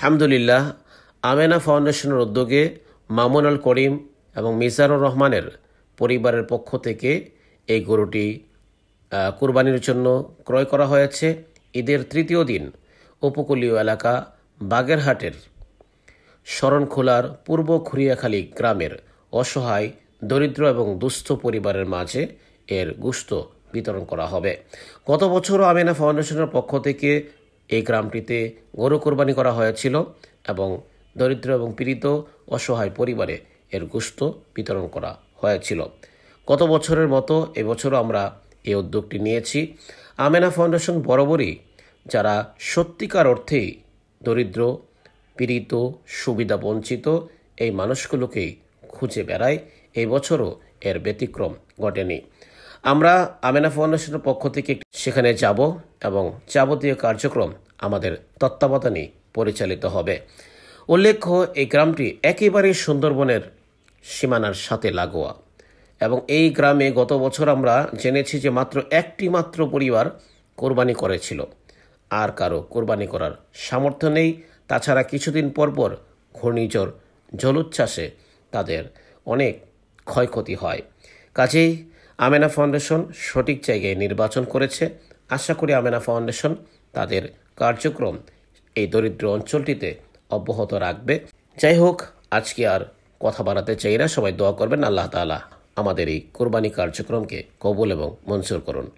আলহামদুলিল্লাহ, আমেনা ফাউন্ডেশনের উদ্যোগে মামুন আল করিম এবং মিজানুর রহমানের পরিবারের পক্ষ থেকে এই গরুটি কুরবানির জন্য ক্রয় করা হয়েছে। ঈদের তৃতীয় দিন উপকূলীয় এলাকা বাগেরহাটের শরণখোলার পূর্ব খুরিয়াখালী গ্রামের অসহায়, দরিদ্র এবং দুস্থ পরিবারের মাঝে এর গোশত বিতরণ করা হবে। গত বছরও আমেনা ফাউন্ডেশনের পক্ষ থেকে এই গ্রামটিতে গরু কোরবানি করা হয়েছিল এবং দরিদ্র এবং পীড়িত অসহায় পরিবারে এর গোশত বিতরণ করা হয়েছিল। গত বছরের মতো এবছরও আমরা এই উদ্যোগটি নিয়েছি। আমেনা ফাউন্ডেশন বরাবরই যারা সত্যিকার অর্থেই দরিদ্র, পীড়িত, সুবিধা বঞ্চিত এই মানুষগুলোকেই খুঁজে বেড়ায়। এই বছরও এর ব্যতিক্রম ঘটেনি। আমরা আমেনা ফাউন্ডেশনের পক্ষ থেকে সেখানে যাব এবং যাবতীয় কার্যক্রম আমাদের তত্ত্বাবধানে পরিচালিত হবে। উল্লেখ্য, এই গ্রামটি একেবারেই সুন্দরবনের সীমানার সাথে লাগোয়া এবং এই গ্রামে গত বছর আমরা জেনেছি যে মাত্র একটি পরিবার কোরবানি করেছিল। আর কারো কোরবানি করার সামর্থ্য নেই। তাছাড়া কিছুদিন পরপর ঘূর্ণিঝড় জলোচ্ছ্বাসে তাদের অনেক ক্ষয়ক্ষতি হয়। কাজেই আমেনা ফাউন্ডেশন সঠিক জায়গায় নির্বাচন করেছে। আশা করি আমেনা ফাউন্ডেশন তাদের কার্যক্রম এই দরিদ্র অঞ্চলটিতে অব্যাহত রাখবে। যাই হোক, আজকে আর কথা বাড়াতে চাই না। সবাই দোয়া করবেন, আল্লাহ তাআলা আমাদের এই কোরবানি কার্যক্রমকে কবুল এবং মঞ্জুর করুন।